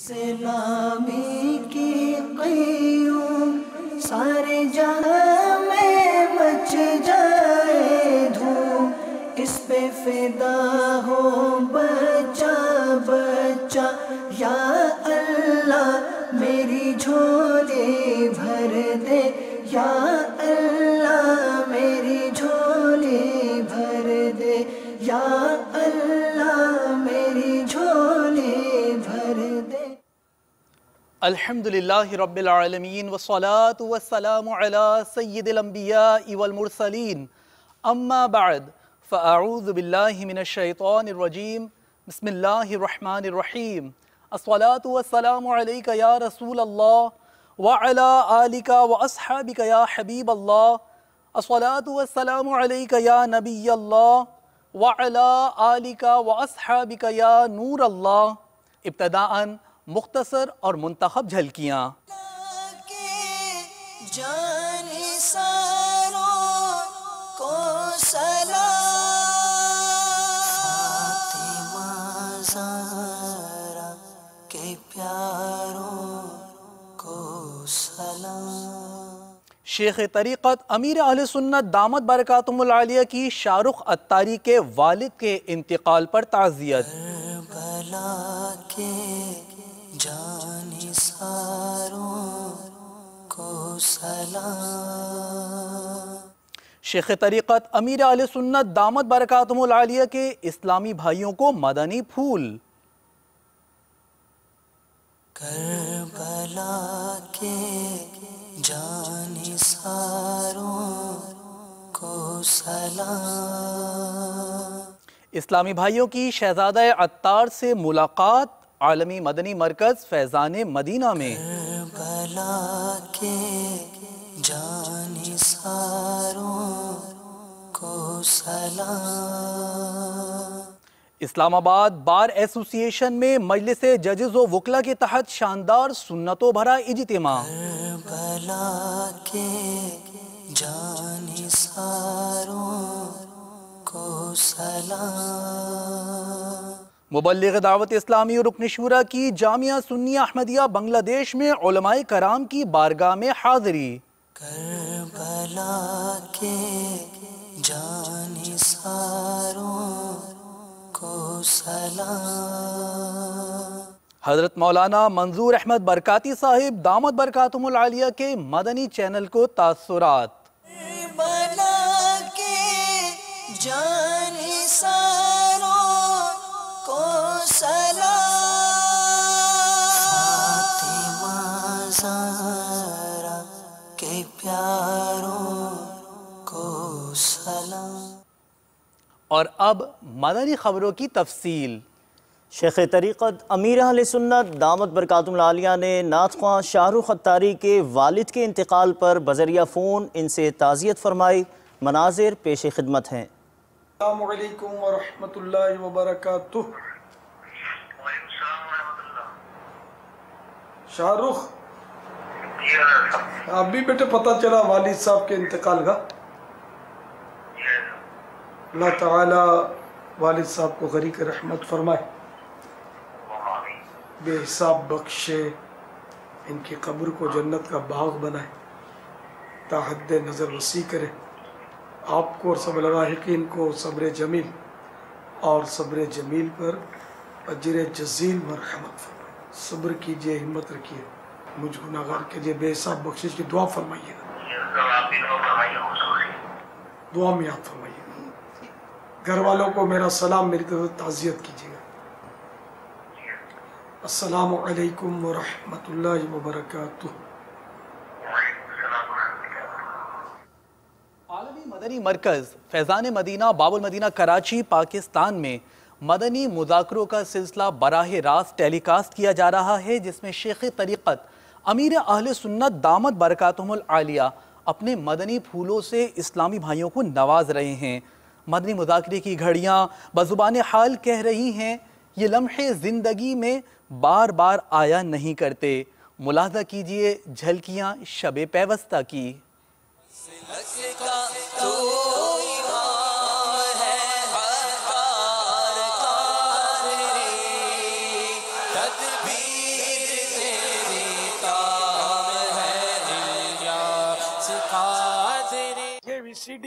اسلامی کی قیوم سارے جہاں میں مچ جائے دھوم، اس پہ فدا ہو بچہ بچہ، یا اللہ میری جھولی بھر دے، یا اللہ میری جھولی بھر دے، یا اللہ میری جھولی بھر دے۔ الحمدللہ رب العالمین والصلاة والسلام علی سید الانبیاء والمرسلین، اما بعد فاعوذ باللہ من الشیطان الرجیم، بسم اللہ الرحمن الرحیم۔ الصلاة والسلام علیک یا رسول اللہ وعلی آلک واصحابک یا حبیب اللہ، الصلاة والسلام علیک یا نبی اللہ وعلی آلک واصحابک یا نور اللہ۔ ابتداءً مختصر اور منتخب جھلکیاں۔ شیخ طریقت امیر اہل سنت دامت برکاتہم العالیہ کی شاہ رخ عطاری کے والد کے انتقال پر تعزیت۔ کربلا کے جانثاروں کو سلام۔ شیخ طریقت امیر اہل سنت دامت برکاتہم العالیہ کے اسلامی بھائیوں کو مدنی پھول۔ کربلا کے جانثاروں کو سلام۔ اسلامی بھائیوں کی شہزادہ عطار سے ملاقات عالمی مدنی مرکز فیضان مدینہ میں۔ کربلا کے جانثاروں کو سلام۔ اسلام آباد بار ایسوسی ایشن میں مجلس ججز و وکلا کے تحت شاندار سنتوں بھرا اجتماع۔ کربلا کے جانثاروں کو سلام۔ مبلغ دعوت اسلامی اور رکن شورا کی جامعہ سنیہ احمدیہ بنگلہ دیش میں علماء کرام کی بارگاہ میں حاضری۔ کربلا کے جانثاروں کو سلام۔ حضرت مولانا منظور احمد برکاتی صاحب دامت برکاتہم العالیہ کے مدنی چینل کو تاثرات۔ کربلا کے جانثاروں کو سلام۔ فاطمہ زہرا کے پیاروں کو سلام۔ اور اب مدنی خبروں کی تفصیل۔ شیخ طریقت امیر اہل سنت دامت برکاتہم العالیہ نے نعت خواں شاہ رخ عطاری کے والد کے انتقال پر بذریعہ فون ان سے تعزیت فرمائی۔ مناظر پیش خدمت ہیں۔ السلام علیکم ورحمۃ اللہ وبرکاتہ۔ شاہ رخ، ابھی بیٹے پتہ چلا والد صاحب کے انتقال کا۔ اللہ تعالی والد صاحب کو غریق رحمت فرمائے، بے حساب بخشے، ان کی قبر کو جنت کا باغ بنائے، تا حد نظر وسیع کرے، آپ کو اور سب لاحقین کو صبر جمیل اور صبر جمیل پر اجر جزیل مرحمت فرمائے۔ صبر کیجئے، ہمت رکھیے، مجھ گناہگار کے لیے بے حساب بخشش کی دعا فرمائیے، دعا میں یاد فرمائیے۔ گھر والوں کو میرا سلام، میری طرف تعزیت کیجیے گا۔ السلام علیکم ورحمۃ اللہ وبرکاتہ۔ عالمی مدنی مرکز فیضان مدینہ باب المدینہ کراچی پاکستان میں مدنی مذاکروں کا سلسلہ براہ راست ٹیلی کاسٹ کیا جا رہا ہے، جس میں شیخ طریقت امیر اہل سنت دامت برکاتہم العالیہ اپنے مدنی پھولوں سے اسلامی بھائیوں کو نواز رہے ہیں۔ مدنی مذاکرے کی گھڑیاں بزبان حال کہہ رہی ہیں، یہ لمحے زندگی میں بار بار آیا نہیں کرتے۔ ملاحظہ کیجئے جھلکیاں شب پیوستہ کی۔ تدبیر VCD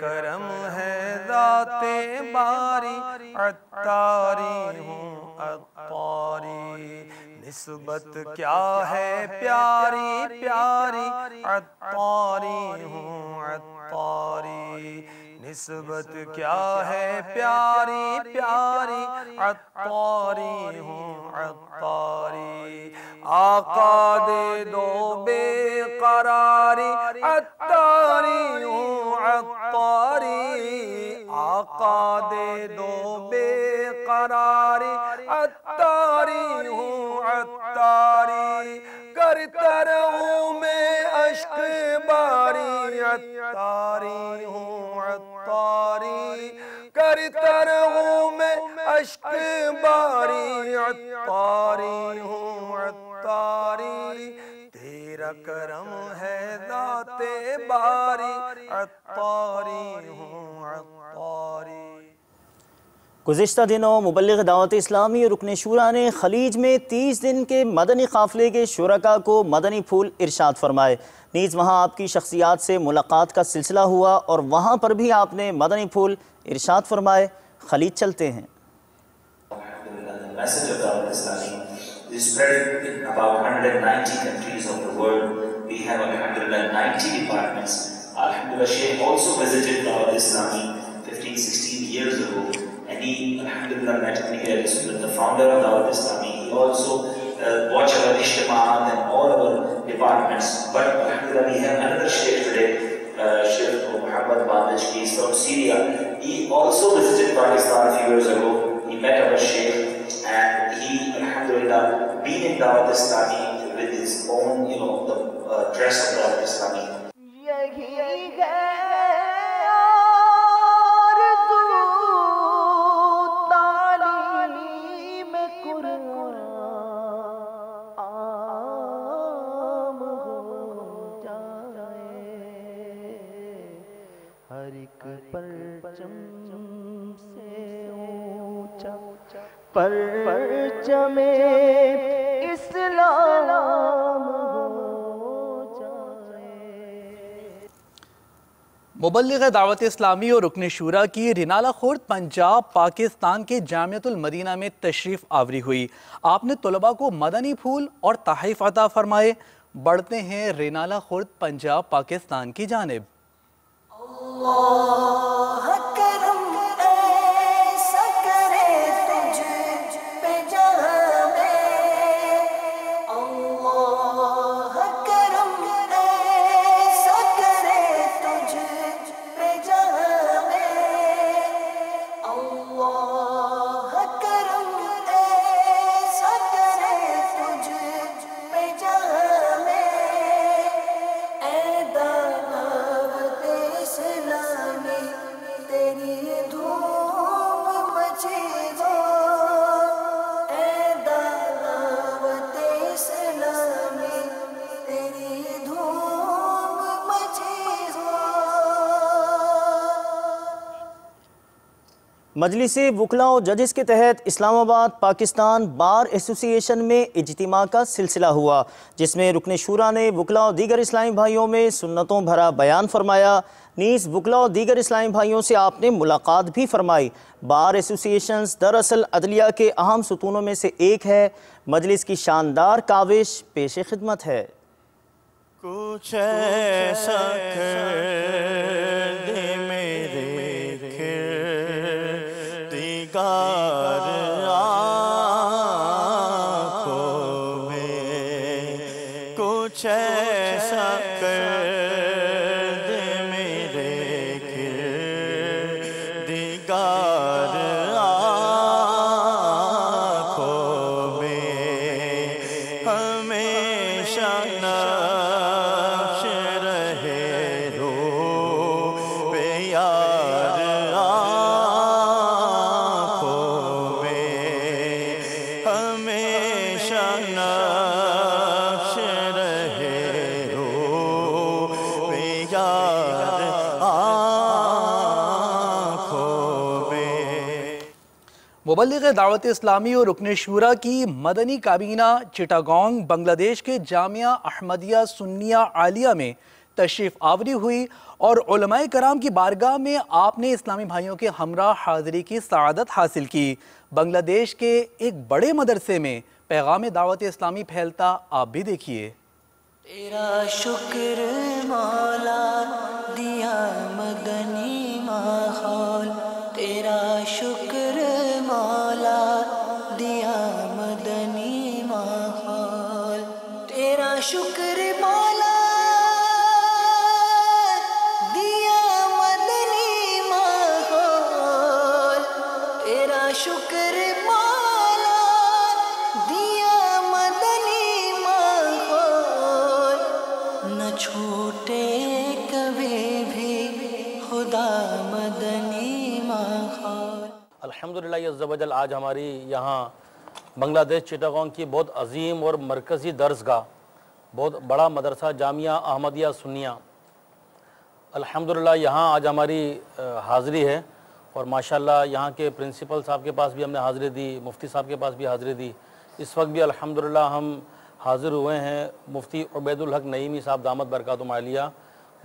کرم ہے ذات باری عطاری ہوں عطاری نسبت کیا ہے پیاری پیاری عطاری ہوں عطاری نسبت کیا ہے پیاری پیاری عطاری ہوں عطاری آقا دے دو بے قراری عطاری ہوں عطاری آقا دے دو بے قراری عطاری ہوں عطاری کرتا رہوں میں عشق باری عطاری ہوں عطاری کرتا رہوں میں عشق باری عطاری ہوں عطاری تیرا کرم ہے ذات باری عطاری ہوں عطاری گزشتہ دنوں مبلغ دعوت اسلامی اور رکن شورا نے خلیج میں 30 دن کے مدنی قافلے کے شرکاء کو مدنی پھول ارشاد فرمائے. نیز وہاں آپ کی شخصیات سے ملاقات کا سلسلہ ہوا اور وہاں پر بھی آپ نے مدنی پھول ارشاد فرمائے. خلیج چلتے ہیں. And he, alhamdulillah, met Amir Ahl-Sunnat, the founder of Dawat Islami. He also watched our Ijtima'at and all our departments. But alhamdulillah, we have another Sheikh today, Sheikh Muhammad Bandaj. He is from Syria. He also visited Pakistan a few years ago. He met our Sheikh and he, alhamdulillah, been in Dawat Islami with his own, the dress of Dawat Islami. پرچم اسلام مبلغ دعوت اسلامی اور رکن شورا کی رینالہ خورد پنجاب پاکستان کے جامعۃ المدینہ میں تشریف آوری ہوئی. آپ نے طلباء کو مدنی پھول اور تحائف عطا فرمائے. بڑھتے ہیں رینالہ خورد پنجاب پاکستان کی جانب. اللہ کرم ایسا کرے تجھ پہ جہاں میں اللہ کرم ایسا کرے تجھ پہ جہاں میں اللہ کرم ایسا کرے تجھ پہ جہاں میں اے دعوت اسلامی تیری دھوم مچے گا اے دعوت اسلامی تیری دھوم مچے گا. مجلس وکلاء و ججز کے تحت اسلام آباد پاکستان بار ایسوسی ایشن میں اجتماع کا سلسلہ ہوا، جس میں رکن شورا نے وکلاء و دیگر اسلامی بھائیوں میں سنتوں بھرا بیان فرمایا. نیز وکلاء و دیگر اسلامی بھائیوں سے آپ نے ملاقات بھی فرمائی. بار ایسوسی ایشنز دراصل عدلیہ کے اہم ستونوں میں سے ایک ہے. مجلس کی شاندار کاوش پیش خدمت ہے. کچھ ایسا کر دے میرے کردگار آنکھوں میں کچھ ایسا کر دے میرے کردگار آنکھوں میں ہمیشہ نقش رہے رو پہ یار آنکھوں میں ہمیشہ نقش رہے رو پہ یار آنکھوں میں. مبلغ دعوت اسلامی اور رکن شورا کی مدنی کابینہ چٹاگانگ بنگلہ دیش کے جامعہ احمدیہ سنیہ عالیہ میں تشریف آوری ہوئی اور علماء کرام کی بارگاہ میں آپ نے اسلامی بھائیوں کے ہمراہ حاضری کی سعادت حاصل کی۔ بنگلہ دیش کے ایک بڑے مدرسے میں پیغام دعوت اسلامی پھیلتا آپ بھی دیکھیے۔ تیرا شکر مولا دیا مدنی ماحول، تیرا شکر مولا دیا مدنی ماحول، تیرا شکر مولا دیا مدنی ماحول، تیرا شکر مولا دیا مدنی ماحول، نہ چھوٹے کبھی بھی خدا مدنی ماحول۔ الحمدللہ عز و جل آج ہماری یہاں بنگلہ دیش چٹاگانگ کی بہت عظیم اور مرکزی درسگاہ، بہت بڑا مدرسہ جامعہ احمدیہ سنیہ، الحمدللہ یہاں آج ہماری حاضری ہے، اور ماشاءاللہ یہاں کے پرنسپل صاحب کے پاس بھی ہم نے حاضری دی، مفتی صاحب کے پاس بھی حاضری دی۔ اس وقت بھی الحمدللہ ہم حاضر ہوئے ہیں مفتی عبید الحق نعیمی صاحب دامت برکاتہم عالیہ،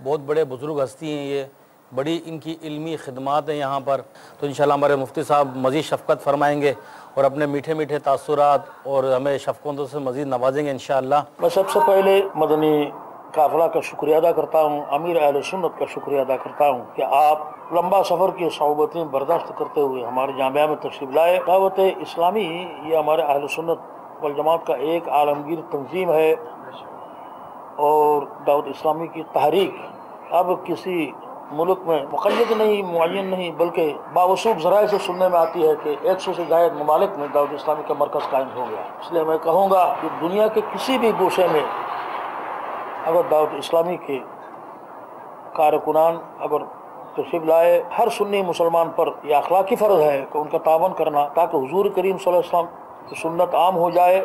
بہت بڑے بزرگ ہستی ہیں یہ، بڑی ان کی علمی خدمات ہیں یہاں پر، تو انشاءاللہ ہمارے مفتی صاحب مزید شفقت فرمائیں گے اور اپنے میٹھے میٹھے تاثرات اور ہمیں شفقتوں سے مزید نوازیں گے انشاءاللہ۔ میں سب سے پہلے مدنی قافلہ کا شکریہ ادا کرتا ہوں، امیر اہل سنت کا شکریہ ادا کرتا ہوں کہ آپ لمبا سفر کی صعوبتیں برداشت کرتے ہوئے ہمارے جامعہ میں تشریف لائے۔ دعوت اسلامی یہ ہمارے اہل سنت والجماعت کا ایک عالمگیر تنظیم ہے، اور دعوت اسلامی کی تحریک اب کسی ملک میں مقید نہیں، معین نہیں، بلکہ باوسوب ذرائع سے سننے میں آتی ہے کہ 100 سے زائد ممالک میں دعوت اسلامی کا مرکز قائم ہو گیا۔ اس لیے میں کہوں گا کہ دنیا کے کسی بھی گوشے میں اگر دعوت اسلامی کے کارکنان اگر تشریف لائے، ہر سنی مسلمان پر یہ اخلاقی فرض ہے کہ ان کا تعاون کرنا، تاکہ حضور کریم صلی اللہ علیہ وسلم کی سنت عام ہو جائے۔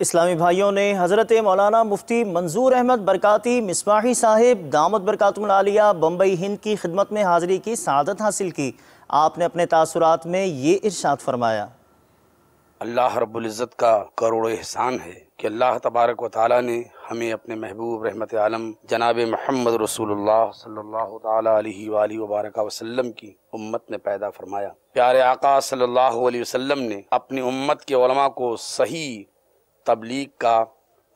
اسلامی بھائیوں نے حضرت مولانا مفتی منظور احمد برکاتی مصباحی صاحب دامت برکاتہم العالیہ بمبئی ہند کی خدمت میں حاضری کی سعادت حاصل کی۔ آپ نے اپنے تاثرات میں یہ ارشاد فرمایا۔ اللہ رب العزت کا کروڑ احسان ہے کہ اللہ تبارک و تعالی نے ہمیں اپنے محبوب رحمت عالم جناب محمد رسول اللہ صلی اللہ تعالی علیہ وآلہ وبارک وسلم کی امت میں پیدا فرمایا۔ پیارے آقا صلی اللہ علیہ وسلم نے اپنی امت کے علماء کو صحیح تبلیغ کا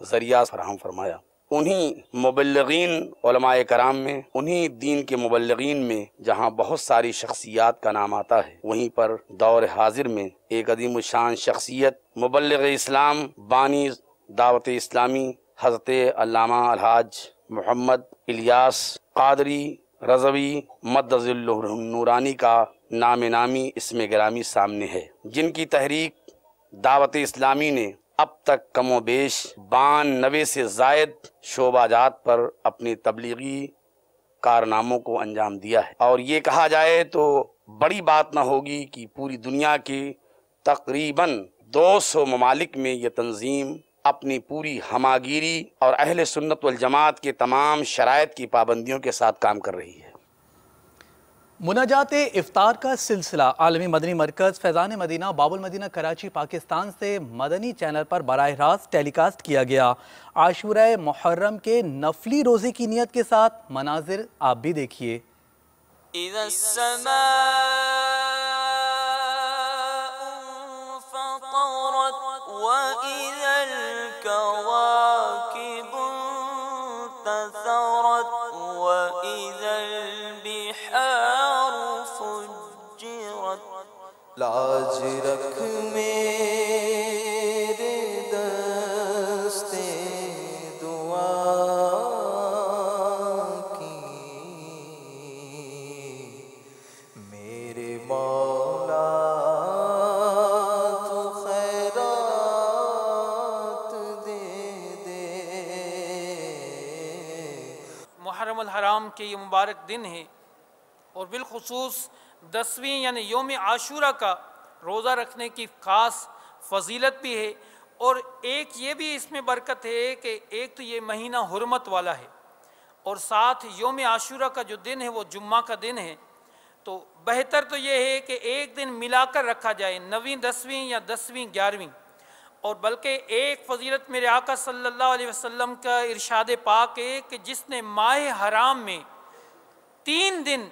ذریعہ فراہم فرمایا۔ انہی مبلغین علماء کرام میں، انہی دین کے مبلغین میں جہاں بہت ساری شخصیات کا نام آتا ہے، وہیں پر دور حاضر میں ایک عظیم الشان شخصیت مبلغ اسلام بانی دعوت اسلامی حضرت علامہ الحاج محمد الیاس قادری رضوی مدظ النورانی کا نام نامی اسم گرامی سامنے ہے، جن کی تحریک دعوت اسلامی نے اب تک کم و بیش 92 سے زائد شعبہ جات پر اپنی تبلیغی کارناموں کو انجام دیا ہے، اور یہ کہا جائے تو بڑی بات نہ ہوگی کہ پوری دنیا کے تقریباً 200 ممالک میں یہ تنظیم اپنی پوری ہماگیری اور اہل سنت والجماعت کے تمام شرائط کی پابندیوں کے ساتھ کام کر رہی ہے۔ مناجات افطار کا سلسلہ عالمی مدنی مرکز فیضان مدینہ باب المدینہ کراچی پاکستان سے مدنی چینل پر براہ راست ٹیلی کاسٹ کیا گیا۔ عاشورہ محرم کے نفلی روزے کی نیت کے ساتھ مناظر آپ بھی دیکھیے۔ اذا السماء فطرت واذا الكواكب انتثرت واذا البحار فجرت لاج رکھ میرے دست دعا کی میرے مولا تو خیرات دے دے۔ محرم الحرام کے یہ مبارک دن ہے، اور بالخصوص 10ویں یعنی یوم عاشورہ کا روزہ رکھنے کی خاص فضیلت بھی ہے، اور ایک یہ بھی اس میں برکت ہے کہ ایک تو یہ مہینہ حرمت والا ہے، اور ساتھ یوم عاشورہ کا جو دن ہے وہ جمعہ کا دن ہے، تو بہتر تو یہ ہے کہ ایک دن ملا کر رکھا جائے، 9ویں 10ویں یا 10ویں 11ویں، اور بلکہ ایک فضیلت میرے آقا صلی اللہ علیہ وسلم کا ارشاد پاک ہے کہ جس نے ماہ حرام میں 3 دن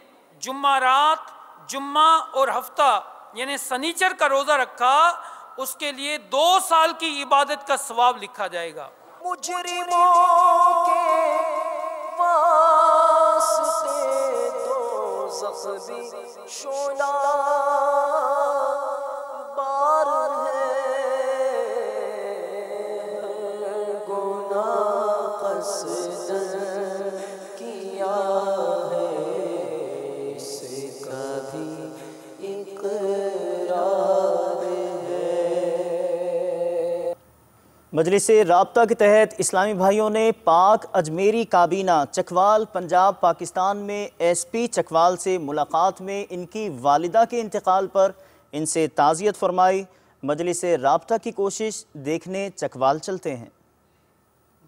جمعہ رات، جمعہ اور ہفتہ یعنی سنیچر کا روزہ رکھا، اس کے لیے 2 سال کی عبادت کا ثواب لکھا جائے گا۔ مجرموں کے واسطے دوزخ بھی شعلہ بار ہے، گناہ قصداً کیا ہے، اسے کبھی اقرار ہے۔ مجلس رابطہ کے تحت اسلامی بھائیوں نے پاک اجمیری کابینہ چکوال پنجاب پاکستان میں ایس پی چکوال سے ملاقات میں ان کی والدہ کے انتقال پر ان سے تعزیت فرمائی۔ مجلس رابطہ کی کوشش دیکھنے چکوال چلتے ہیں۔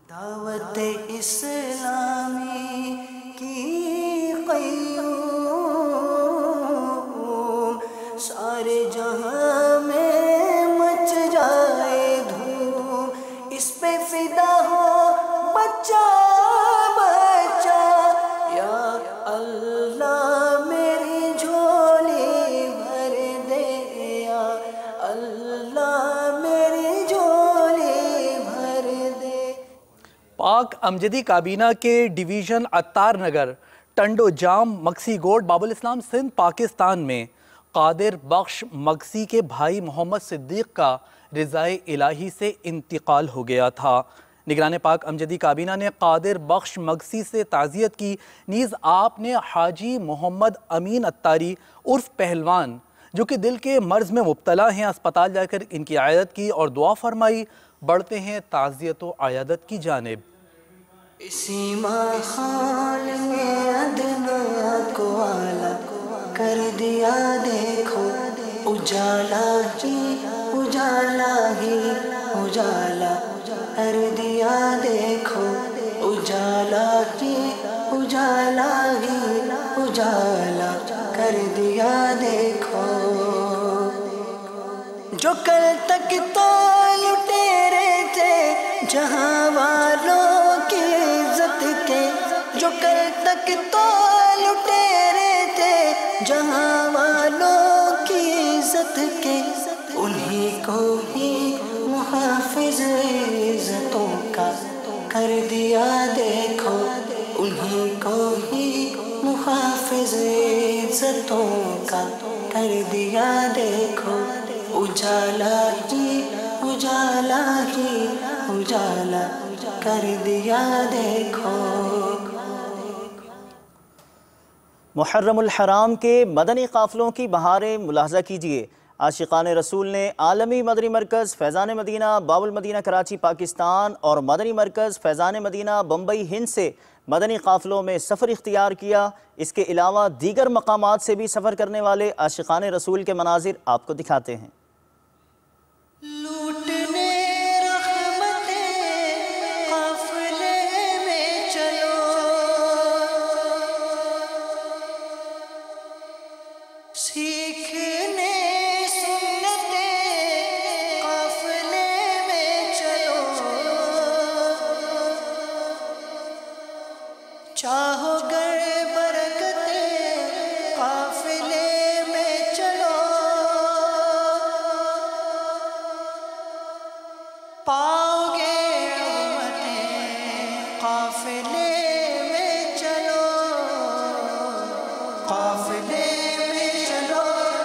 دعوت اسلامی کی قیوم سارے جہاں میں مچ جائے دھوم، اس پہ فدا ہو بچہ بچہ، یا اللہ میری جھولی بھر دے، یا اللہ میری جھولی بھر دے۔ پاک امجدی کابینہ کے ڈویژن عطار نگر ٹنڈو جام مکسی گوٹ باب الاسلام سندھ پاکستان میں قادر بخش مکسی کے بھائی محمد صدیق کا رضائے الہی سے انتقال ہو گیا تھا۔ نگران پاک امجدی کابینہ نے قادر بخش مکسی سے تعزیت کی، نیز آپ نے حاجی محمد امین عطاری عرف پہلوان جو کہ دل کے مرض میں مبتلا ہیں اسپتال جا کر ان کی عیادت کی اور دعا فرمائی۔ بڑھتے ہیں تعزیت و عیادت کی جانب۔ اسی ماحول میں ادنا کو آلہ کر دیا دیکھو، اجالا ہی اجالا ہی اجالا کر دیا دیکھو، اجالا ہی اجالا ہی اجالا کر دیا دیکھو۔ جو کل تک تو لٹیرے تھے جہاں والوں کی عزت کے، جو کل تک تو لٹیرے تھے جہاں والوں کی عزت کے، انہیں کو ہی محافظ عزتوں کا کر دیا دیکھو، انہیں کو ہی محافظ عزتوں کا کر دیا دیکھو، اجالا ہی اجالا ہی اجالا کر دیا دیکھو۔ محرم الحرام کے مدنی قافلوں کی بہاریں ملاحظہ کیجیے۔ عاشقان رسول نے عالمی مدنی مرکز فیضان مدینہ باب المدینہ کراچی پاکستان اور مدنی مرکز فیضان مدینہ بمبئی ہند سے مدنی قافلوں میں سفر اختیار کیا۔ اس کے علاوہ دیگر مقامات سے بھی سفر کرنے والے عاشقان رسول کے مناظر آپ کو دکھاتے ہیں۔ لوٹنے رحمتیں قافلے میں چلو، سیکھنے سنتیں قافلے میں چلو، چاہو گر برکتیں قافلے میں چلو، پاؤ گے رحمتیں قافلے میں چلو، قافلے میں چلو،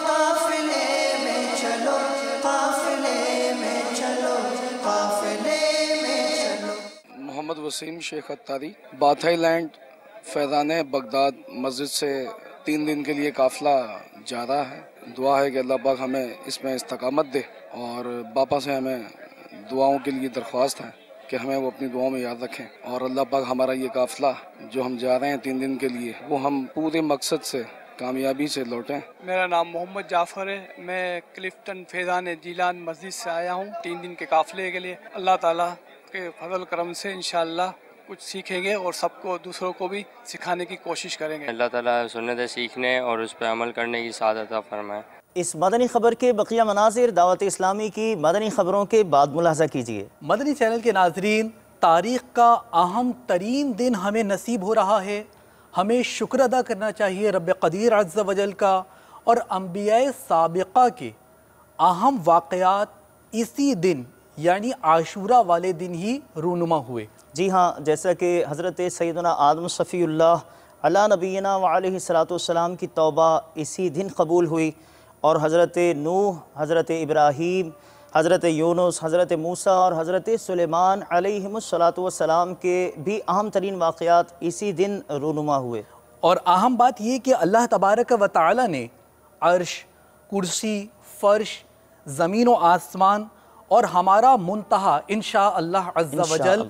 قافلے میں چلو، قافلے میں چلو، قافلے میں چلو۔ محمد وسیم شیخ عطاری باتھائی لینڈ فیضان بغداد مسجد سے 3 دن کے لیے قافلہ جا رہا ہے۔ دعا ہے کہ اللہ پاک ہمیں اس میں استقامت دے، اور باپا سے ہمیں دعاؤں کے لیے درخواست ہے کہ ہمیں وہ اپنی دعاؤں میں یاد رکھیں، اور اللہ پاک ہمارا یہ قافلہ جو ہم جا رہے ہیں 3 دن کے لیے وہ ہم پورے مقصد سے کامیابی سے لوٹیں۔ میرا نام محمد جعفر ہے، میں کلفٹن فیضان جیلان مسجد سے آیا ہوں 3 دن کے قافلے کے لیے۔ اللہ تعالیٰ کے فضل و کرم سے انشاءاللہ کچھ سیکھیں گے اور سب کو دوسروں کو بھی سکھانے کی کوشش کریں گے۔ اللہ تعالیٰ سنت سیکھنے اور اس پہ عمل کرنے کی سعادت عطا فرمائے۔ اس مدنی خبر کے بقیہ مناظر دعوت اسلامی کی مدنی خبروں کے بعد ملاحظہ کیجیے۔ مدنی چینل کے ناظرین، تاریخ کا اہم ترین دن ہمیں نصیب ہو رہا ہے۔ ہمیں شکر ادا کرنا چاہیے رب قدیر عز و جل کا، اور انبیاء سابقہ کے اہم واقعات اسی دن یعنی عاشورہ والے دن ہی رونما ہوئے۔ جی ہاں، جیسا کہ حضرت سیدنا آدم صفی اللہ علی نبینا وعلیہ السلام کی توبہ اسی دن قبول ہوئی، اور حضرت نوح، حضرت ابراہیم، حضرت یونس، حضرت موسیٰ اور حضرت سلیمان علیہم السلام کے بھی اہم ترین واقعات اسی دن رونما ہوئے۔ اور اہم بات یہ کہ اللہ تبارک و تعالی نے عرش، کرسی، فرش، زمین و آسمان اور ہمارا منتہا انشاءاللہ عز و جل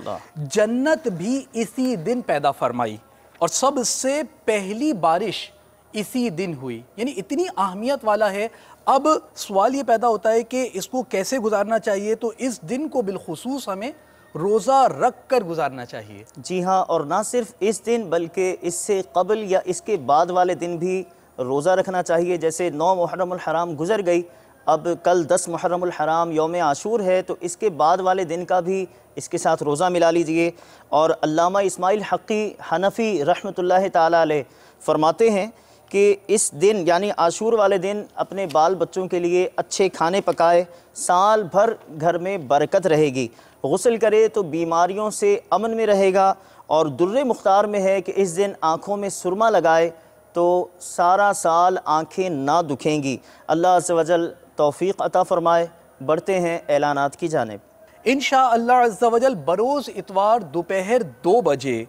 جنت بھی اسی دن پیدا فرمائی، اور سب سے پہلی بارش اسی دن ہوئی، یعنی اتنی اہمیت والا ہے۔ اب سوال یہ پیدا ہوتا ہے کہ اس کو کیسے گزارنا چاہیے، تو اس دن کو بالخصوص ہمیں روزہ رکھ کر گزارنا چاہیے۔ جی ہاں، اور نہ صرف اس دن بلکہ اس سے قبل یا اس کے بعد والے دن بھی روزہ رکھنا چاہیے۔ جیسے 9 محرم الحرام گزر گئی، اب کل 10 محرم الحرام یوم عاشور ہے، تو اس کے بعد والے دن کا بھی اس کے ساتھ روزہ ملا لیجئے۔ اور علامہ اسماعیل حقی حنفی رحمۃ اللہ تعالی علیہ فرماتے ہیں کہ اس دن یعنی عاشور والے دن اپنے بال بچوں کے لیے اچھے کھانے پکائے، سال بھر گھر میں برکت رہے گی، غسل کرے تو بیماریوں سے امن میں رہے گا، اور در مختار میں ہے کہ اس دن آنکھوں میں سرما لگائے تو سارا سال آنکھیں نہ دکھیں گی۔ اللہ عز و جل توفیق عطا فرمائے۔ بڑھتے ہیں اعلانات کی جانب۔ انشاءاللہ عز و جل بروز اتوار دوپہر 2 بجے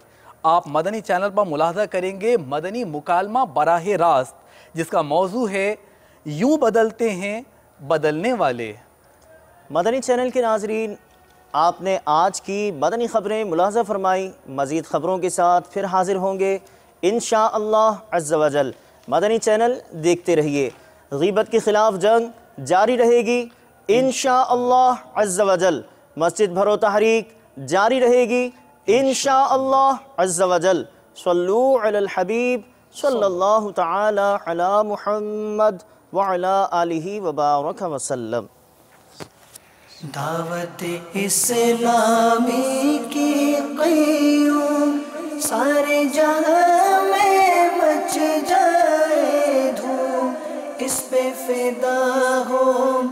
آپ مدنی چینل پر ملاحظہ کریں گے مدنی مکالمہ براہ راست، جس کا موضوع ہے یوں بدلتے ہیں بدلنے والے۔ مدنی چینل کے ناظرین، آپ نے آج کی مدنی خبریں ملاحظہ فرمائی، مزید خبروں کے ساتھ پھر حاضر ہوں گے انشاءاللہ عز و جل۔ مدنی چینل دیکھتے رہیے۔ غیبت کے خلاف جنگ جاری رہے گی انشاءاللہ عز و جل۔ مسجد بھرو تحریک جاری رہے گی انشاءاللہ عز و جل۔ صلو علی الحبیب صلی اللہ تعالی علی محمد وعلی آلہ وبارک وسلم۔ دعوت اسلامی کی قیوم سارے جہاں میں مچ جائے دھوم، اس پہ فدا ہو